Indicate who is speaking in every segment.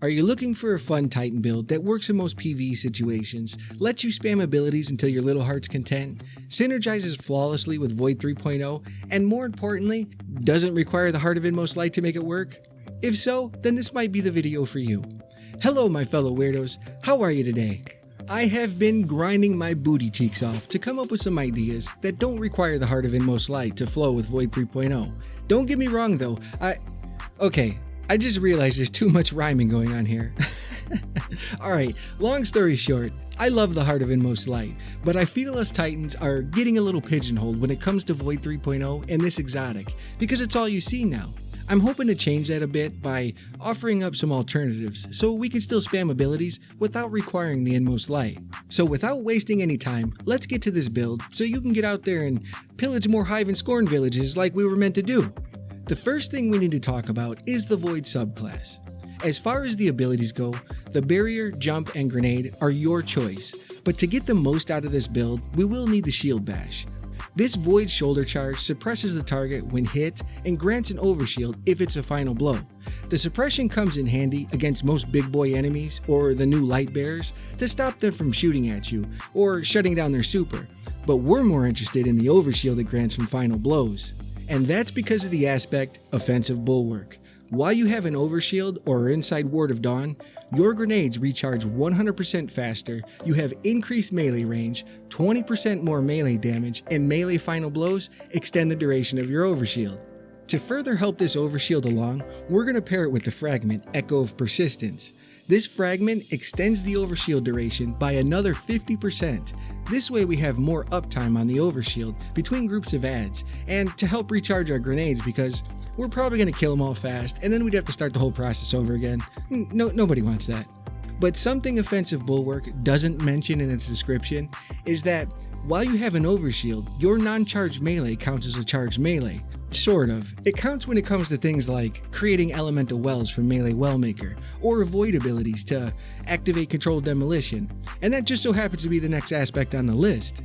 Speaker 1: Are you looking for a fun Titan build that works in most PvE situations, lets you spam abilities until your little heart's content, synergizes flawlessly with Void 3.0, and more importantly, doesn't require the heart of Inmost light to make it work? If so, then this might be the video for you. Hello my fellow weirdos, how are you today? I have been grinding my booty cheeks off to come up with some ideas that don't require the heart of Inmost light to flow with Void 3.0. Don't get me wrong though, I just realized there's too much rhyming going on here. Alright, long story short, I love the heart of Inmost light, but I feel us Titans are getting a little pigeonholed when it comes to Void 3.0 and this exotic, because it's all you see now. I'm hoping to change that a bit by offering up some alternatives so we can still spam abilities without requiring the Inmost light. So without wasting any time, let's get to this build so you can get out there and pillage more Hive and Scorn villages like we were meant to do. The first thing we need to talk about is the Void subclass. As far as the abilities go, the Barrier, Jump, and Grenade are your choice, but to get the most out of this build, we will need the Shield Bash. This Void shoulder charge suppresses the target when hit and grants an overshield if it's a final blow. The suppression comes in handy against most big boy enemies or the new light bearers to stop them from shooting at you or shutting down their super, but we're more interested in the overshield it grants from final blows. And that's because of the aspect Offensive Bulwark. While you have an overshield or inside Ward of Dawn, your grenades recharge 100% faster, you have increased melee range, 20% more melee damage, and melee final blows extend the duration of your overshield. To further help this overshield along, we're going to pair it with the fragment Echo of Persistence. This fragment extends the overshield duration by another 50%. This way we have more uptime on the overshield between groups of adds, and to help recharge our grenades because we're probably going to kill them all fast and then we'd have to start the whole process over again. Nobody wants that. But something Offensive Bulwark doesn't mention in its description is that while you have an overshield, your non-charged melee counts as a charged melee. Sort of. It counts when it comes to things like creating elemental wells from melee Wellmaker, or avoid abilities to activate Controlled Demolition, and that just so happens to be the next aspect on the list.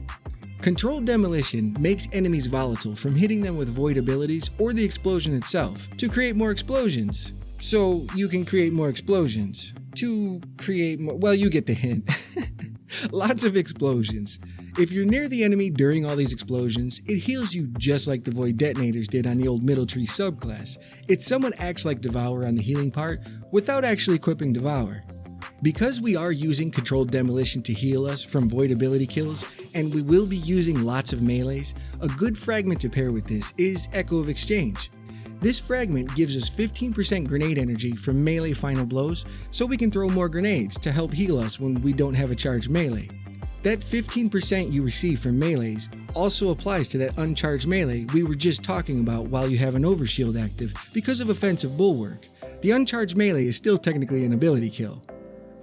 Speaker 1: Controlled Demolition makes enemies volatile from hitting them with void abilities or the explosion itself to create more explosions. So you can create more explosions. To create more, well, you get the hint. Lots of explosions. If you're near the enemy during all these explosions, it heals you just like the Void Detonators did on the old Middle Tree subclass. It somewhat acts like Devour on the healing part without actually equipping Devour. Because we are using Controlled Demolition to heal us from Void ability kills, and we will be using lots of melees, a good fragment to pair with this is Echo of Exchange. This fragment gives us 15% grenade energy from melee final blows, so we can throw more grenades to help heal us when we don't have a charged melee. That 15% you receive from melees also applies to that uncharged melee we were just talking about while you have an overshield active because of Offensive Bulwark. The uncharged melee is still technically an ability kill.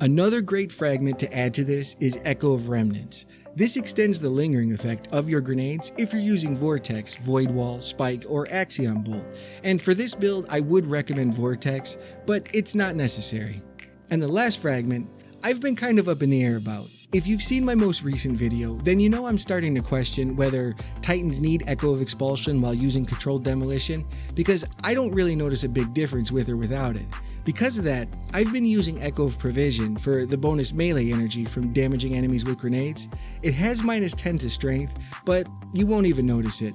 Speaker 1: Another great fragment to add to this is Echo of Remnants. This extends the lingering effect of your grenades if you're using Vortex, Void Wall, Spike, or Axion Bolt. And for this build, I would recommend Vortex, but it's not necessary. And the last fragment, I've been kind of up in the air about. If you've seen my most recent video, then you know I'm starting to question whether Titans need Echo of Expulsion while using Controlled Demolition, because I don't really notice a big difference with or without it. Because of that, I've been using Echo of Provision for the bonus melee energy from damaging enemies with grenades. It has -10 to strength, but you won't even notice it.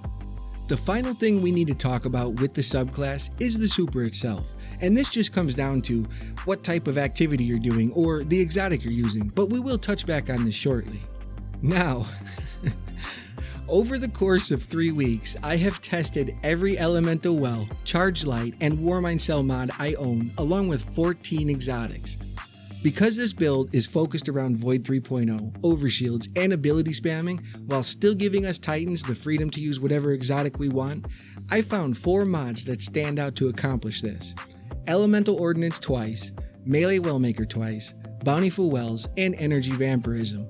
Speaker 1: The final thing we need to talk about with the subclass is the super itself. And this just comes down to what type of activity you're doing or the exotic you're using, but we will touch back on this shortly. Now, over the course of 3 weeks, I have tested every Elemental Well, Charged Light, and Warmind Cell mod I own, along with 14 exotics. Because this build is focused around Void 3.0, overshields, and ability spamming, while still giving us Titans the freedom to use whatever exotic we want, I found 4 mods that stand out to accomplish this. Elemental Ordnance twice, Melee Wellmaker twice, Bountiful Wells, and Energy Vampirism.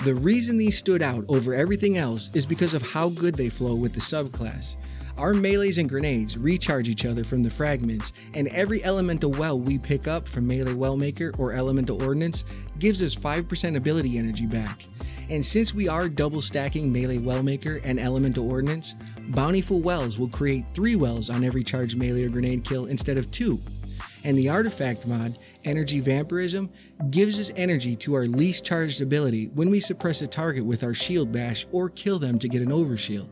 Speaker 1: The reason these stood out over everything else is because of how good they flow with the subclass. Our melees and grenades recharge each other from the fragments, and every Elemental Well we pick up from Melee Wellmaker or Elemental Ordnance gives us 5% ability energy back. And since we are double stacking Melee Wellmaker and Elemental Ordnance, Bountiful Wells will create 3 wells on every charged melee or grenade kill instead of 2. and the artifact mod, Energy Vampirism, gives us energy to our least charged ability when we suppress a target with our shield bash or kill them to get an overshield.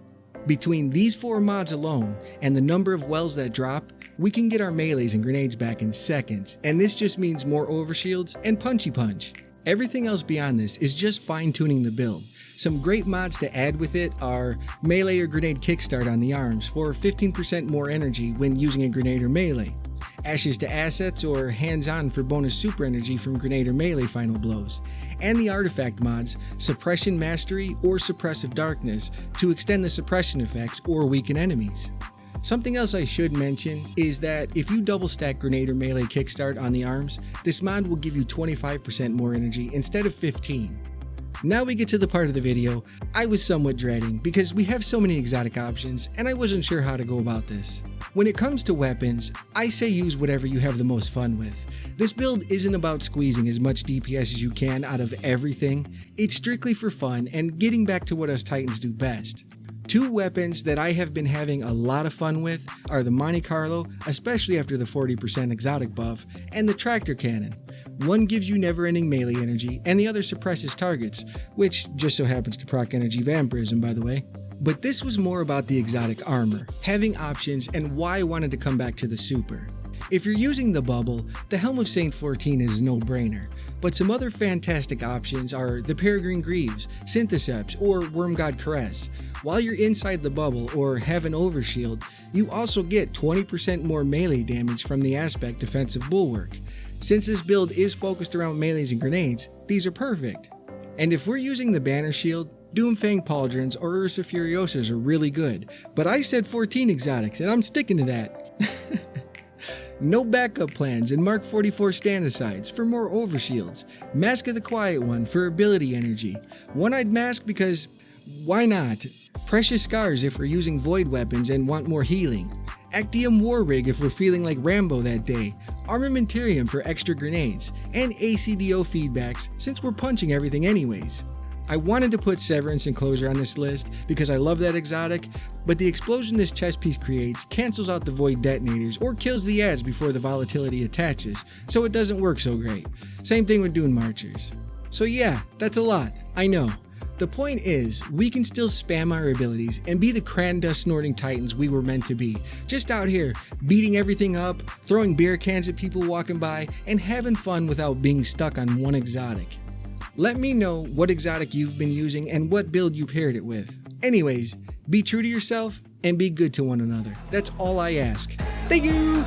Speaker 1: Between these 4 mods alone and the number of wells that drop, we can get our melees and grenades back in seconds, and this just means more overshields and punchy punch. Everything else beyond this is just fine-tuning the build. Some great mods to add with it are melee or grenade kickstart on the arms for 15% more energy when using a grenade or melee, ashes to assets or hands-on for bonus super energy from grenade or melee final blows, and the artifact mods Suppression Mastery or Suppressive Darkness to extend the suppression effects or weaken enemies. Something else I should mention is that if you double stack grenade or melee kickstart on the arms, this mod will give you 25% more energy instead of 15%. Now we get to the part of the video I was somewhat dreading because we have so many exotic options and I wasn't sure how to go about this. When it comes to weapons, I say use whatever you have the most fun with. This build isn't about squeezing as much DPS as you can out of everything, it's strictly for fun and getting back to what us Titans do best. 2 weapons that I have been having a lot of fun with are the Monte Carlo, especially after the 40% exotic buff, and the Tractor Cannon. One gives you never-ending melee energy, and the other suppresses targets, which just so happens to proc Energy Vampirism, by the way. But this was more about the exotic armor, having options, and why I wanted to come back to the super. If you're using the bubble, the Helm of Saint 14 is a no-brainer, but some other fantastic options are the Peregrine Greaves, Syntheseps, or Worm God Caress. While you're inside the bubble or have an overshield, you also get 20% more melee damage from the aspect Defensive Bulwark. Since this build is focused around melees and grenades, these are perfect. And if we're using the Banner Shield, Doomfang Pauldrons or Ursa Furiosas are really good, but I said 14 exotics and I'm sticking to that. No backup plans and Mark 44 stand-asides for more overshields, Mask of the Quiet One for ability energy, One-Eyed Mask because why not, Precious Scars if we're using void weapons and want more healing, Actium War Rig if we're feeling like Rambo that day, Armamentarium for extra grenades, and ACDO feedbacks since we're punching everything anyways. I wanted to put Severance Enclosure on this list because I love that exotic, but the explosion this chest piece creates cancels out the void detonators or kills the ads before the volatility attaches, so it doesn't work so great. Same thing with Dune Marchers. So yeah, that's a lot, I know. The point is, we can still spam our abilities and be the cran dust snorting Titans we were meant to be, just out here beating everything up, throwing beer cans at people walking by, and having fun without being stuck on one exotic. Let me know what exotic you've been using and what build you paired it with. Anyways, be true to yourself and be good to one another. That's all I ask. Thank you!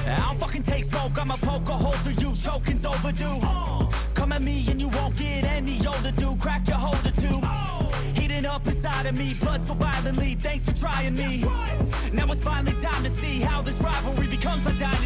Speaker 2: I'll fucking take smoke, I'ma poke a hole through you, choking's overdue. Come at me and you won't get any older, dude, crack your holder too. Heating up inside of me, blood so violently, thanks for trying me. Now it's finally time to see how this rivalry becomes a dynasty.